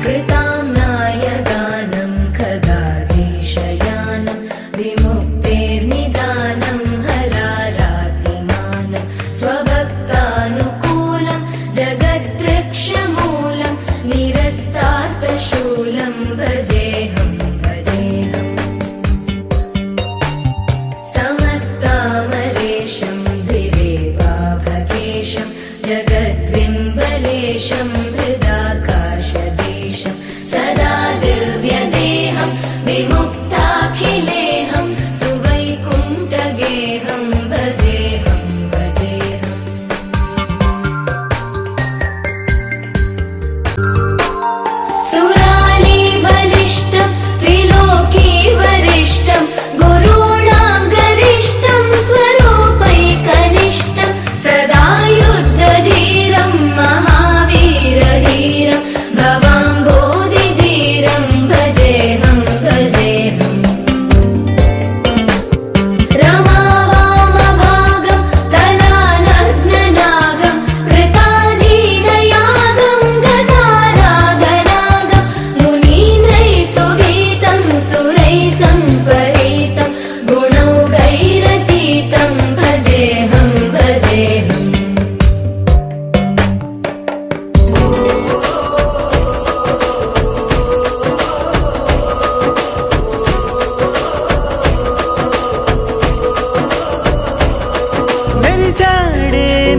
कृताम्नाय गानं खगाधीशयानं विमुक्तेर्निदानं हरारातिमानं स्वभक्तानुकूलं जगद्वृक्षमूलं निरस्तार्थशूलं भजेऽहं समस्तामरेशं धिरेवाभकेशं जगद्विम्बलेशं हृदाकाशदेशं सदा दिव्यदेहं विमुक्ताखिलेहं सुवैकुण्ठगेहं भजेऽहं सुरालीबलिष्ठं त्रिलोकीवरिष्ठं गुरूणां गरिष्ठं स्वरूपैकनिष्ठं सदा युद्धधीरं महावीरधीरं भवाम्भोधिधीरं भजेऽहं रमावामभागं तलानग्ननागं कृताधीनयागं गतारागरागं मुनीन्द्रैः सुभीतं सुरैः सम्परीतं गुणौघैरतीतं भजेऽहं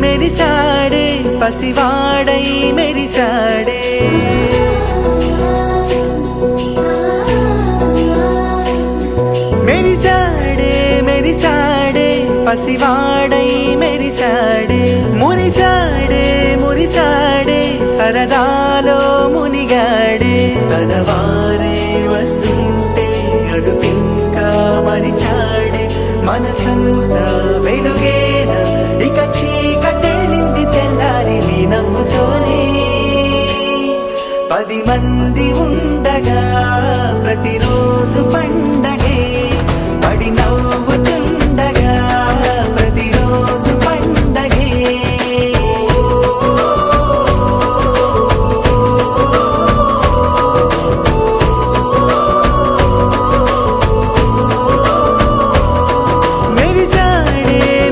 మెరిసాడే పసివాడై మెరిసాడే మెరిసాడే పసివాడై మెరిసాడే మురిసాడే సరదాలో మునిగాడే తనవారే వస్తుంటే అదుపింకా మరిచాడే మనసంతా వెలుగేన ఇక చీకటెళ్ళింది తెల్లారి నీ నవ్వుతోనే 10 మంది ఉండగా ప్రతిరోజు పండగే పడి నవ్వుతుండగా ప్రతిరోజు పండగే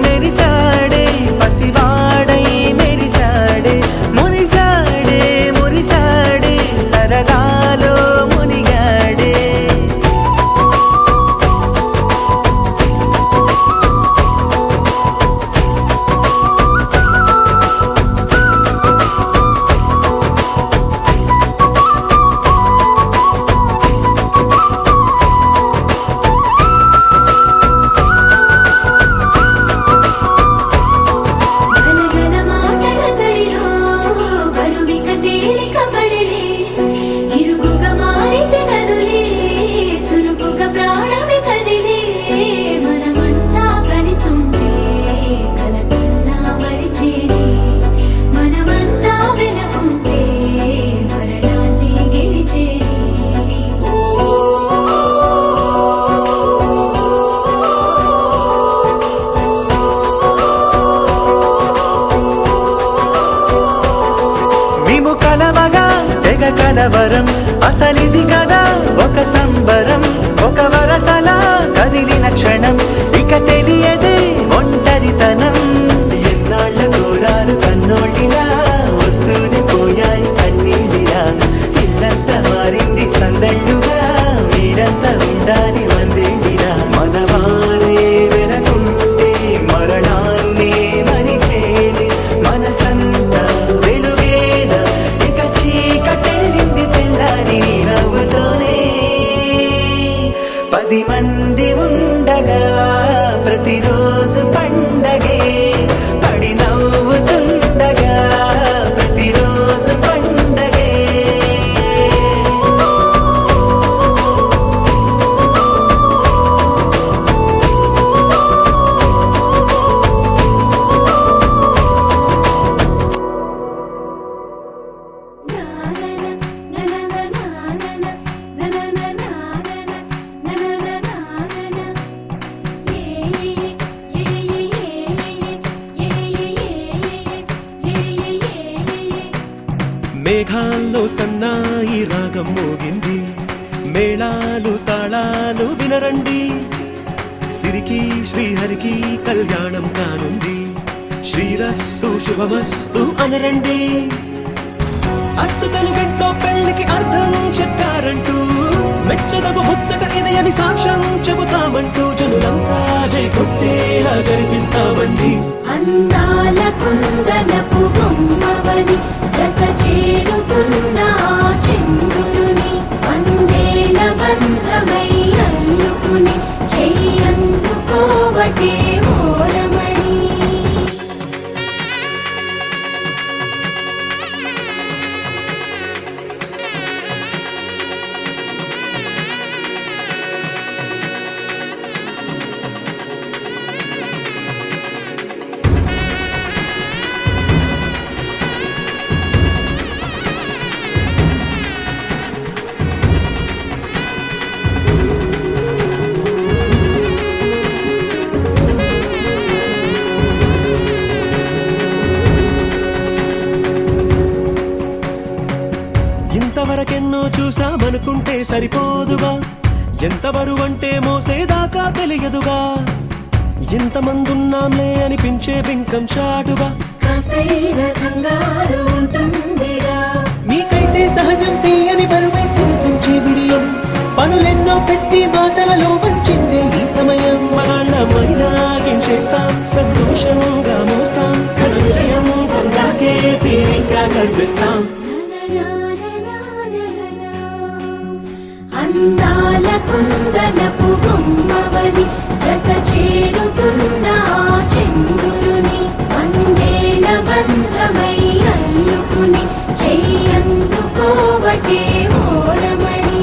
మెరిసాడే పసివాడై మెరిసాడే మురిసాడే సరదాలో మునిగాడే గలగల మాటల సడిలో బరువిక తేలిక పడలే ఇరుగుగా మారితే కదులే చురుకుగా ప్రాణమి కదిలే మనమంతా కలిసుంటే కలకున్నా మరిచేనే మనమంతా వెనకుంటే మరణాన్ని గెలిచేనే మేము కలవగా తెగ కలవరం అసలిది కదా ఒక సంబరం ఒక వరసలా కదిలిన క్షణం ఇక తెలియదే ఒంటరితనం ఎన్నాళ్ళ కోరాలు కన్నోళ్ళిలా వస్తూనే పోయాయి కన్నీళ్ళిలా ఇల్లంతా మారింది సందళ్ళుగా మీరంతా ఉండాలి వందేళ్ళిలా మనవారే వెనకుంటే మరణాన్నే మరిచేలే మనసంతా వెలుగేన ఇక చీకటెళ్ళింది తెల్లారి నీ నవ్వుతోనే 10 మంది ఉండగా మేఘాల్లో సన్నాయి రాగం మోగింది, మేళాలు తాళాలు వినరండి, సిరికి శ్రీహరికి కళ్యాణం కానుంది, శ్రీరస్తు శుభమస్తు అనరండి. అచ్చతలు గంటో పెళ్లికి అర్థం చెప్పారంటూ, మెచ్చదగు ముచ్చట ఇది అని సాక్ష్యం చెబుతామంటూ, జనులంతా జై కొట్టేలా జరిపిస్తామండి. అందాల కుందనపు బొమ్మవని జత చేరుతున్న చంద్రుని, వందేళ్ల బంధమై అల్లుకుని చెయ్యందుకోవటే ఓరమణి. ఇంతవరకెన్నో చూసామనుకుంటే సరిపోదుగా, ఎంత బరువంటే మోసేదాకా తెలియదుగా, ఇంతమందున్నాంలే అనిపించే బింకం చాటుగా, కాస్తైన కంగారు ఉంటుందిగా. మీకైతే సహజం తీయని బరువై సిరిసించే బిడియం, పనులెన్నో పెట్టి మాటలలో వంచిందే ఈ సమయం. వాళ్ళమైనా గించేస్తాం, సంతోషంగా మోస్తాం, ఘన విజయం పొందాకే తీరిగ్గా కనిపిస్తాం. అందాల కుందనపు బొమ్మవని జత చేరుతున్న చంద్రుని, వందేళ్ల బంధమై అల్లుకుని చెయ్యందుకోవటే ఓరమణి.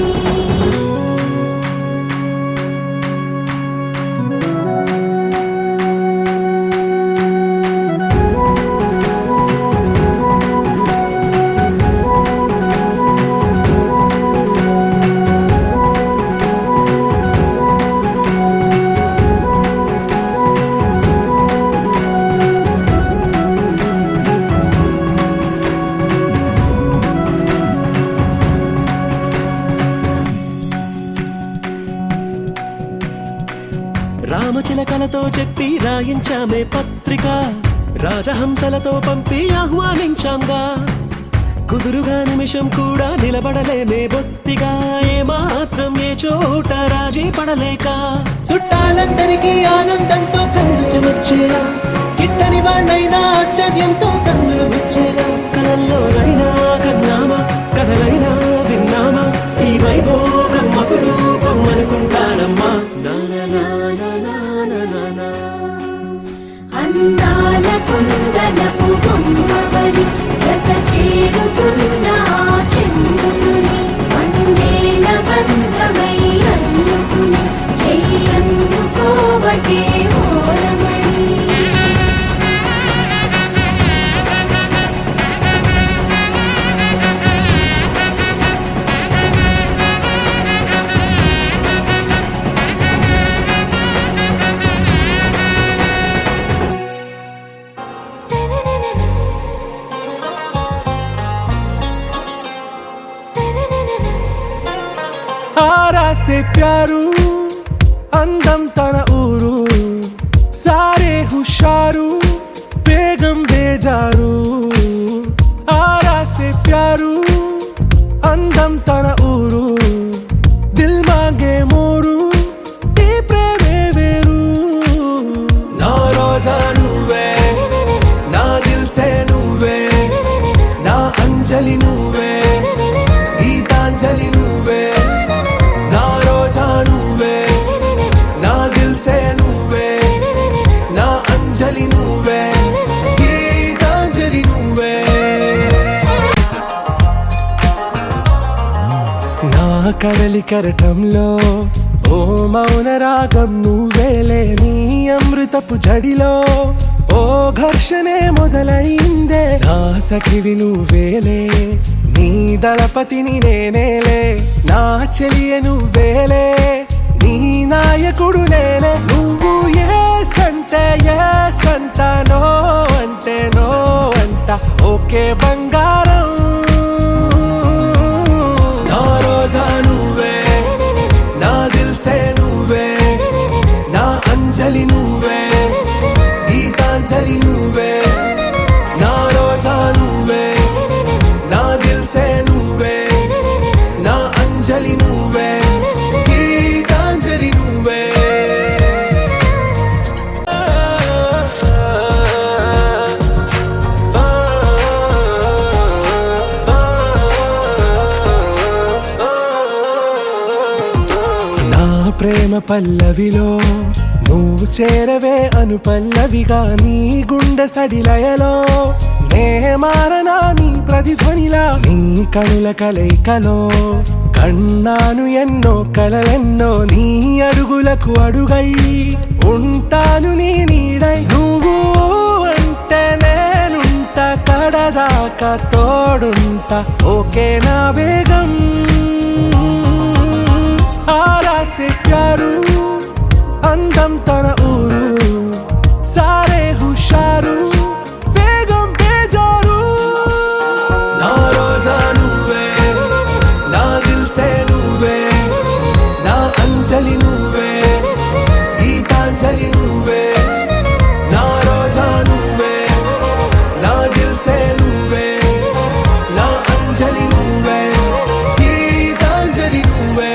రామచిలకలతో చెప్పి రాయించామే పత్రిక, రాజహంసలతో పంపి ఆహ్వానించాంగా, కుదురుగా నిమిషం కూడా నిలబడలేమే బొత్తిగా, ఏమాత్రం ఏ చోట రాజీ పడలేక, చుట్టాలందరికీ ఆనందంతో కళ్ళు చెమర్చేలా, గిట్టని వాళ్ళైనా ఆశ్చర్యంతో కన్నులు విచ్చేలా, కలల్లోనైనా కన్నామా కథలైనా విన్నామా, ఈ వైభోగం అపురూపం అనుకుంటానమ్మా. అందాల కుందనపు బొమ్మవని జత చేరుతున్న చంద్రుని, వందేళ్ల బంధమై అల్లుకుని చెయ్యందుకోవటే ఓరమణి. आरा से प्यारू అందం తన ఊరు, సారే హుషారు బేగం బేజారు, ఆరా సే ప్యారు అందం తన ఊరు, దిల్ మాంగే మోరు ఈ ప్రేమే వేరు. నా రోజా నువ్వే, నా దిల్ సే నువ్వే, నా అంజలి నువ్వే, గీతాంజలి నువ్వే, నా రోజా నువ్వే, నా దిల్ సే నువ్వే, నా అంజలి నువ్వే, గీతాంజలి నువ్వే. నా కడలి కెరటంలో ఓ మౌన రాగం నువ్వేలే, నీ అమృతపు జడిలో ఓ ఘర్షణే మొదలైందే, నా సఖివి నువ్వేలే, నీ దళపతిని నేనేలే, నా చెలియ నువ్వేలే, నీ నాయకుడు నేనే. నువ్వు ఏ సంట నో అంటే నో అంట, ఓకే బంగారం పల్లవిలో నువ్వు చేరవే అను పల్లవిగా నీ గుండె సడిలయలో నే మారనా నీ ప్రతిధ్వనిలా నీ కనుల కలయికలో కన్నాను ఎన్నో కలలెన్నో నీ అడుగులకు అడుగై ఉంటాను నీ నీడై నువ్వు అంటే నేనుంట కడదాకా తోడుంటా ఓకే నా బేగం ఆరా సే ప్యారు అందం తన ఊరు సారే హుషారు బేగం బేజారు నా రోజా నువ్వే నా దిల్ సే నువ్వే నా అంజలి నువ్వే గీతాంజలి నువ్వే నా రోజా నువ్వే నా దిల్ సే నువ్వే నా అంజలి నువ్వే గీతాంజలి నువ్వే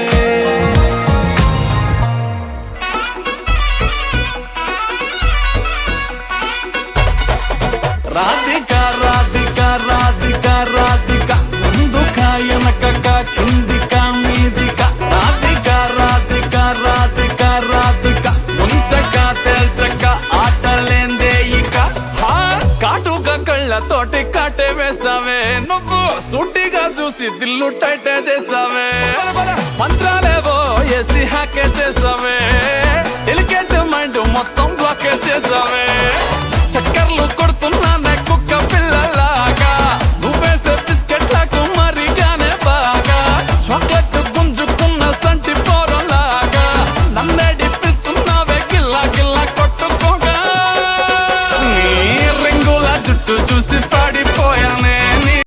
రాధిక రాధిక రాధిక రాధిక ముందుక వెనకక కిందిక మీదిక రాధిక రాధిక రాధిక రాధిక ముంచక తేల్చక ఆటలేందే ఇక కాటుక కళ్ళతోటి కాటే వేసావే నువ్వు సూటిగా చూసి దిల్లు టైటే చేసావే మంత్రాలేవో ఏసి హ్యాకే చేసావే డెలికేట్ మైండ్ మొత్తం బ్లాకే చేసావే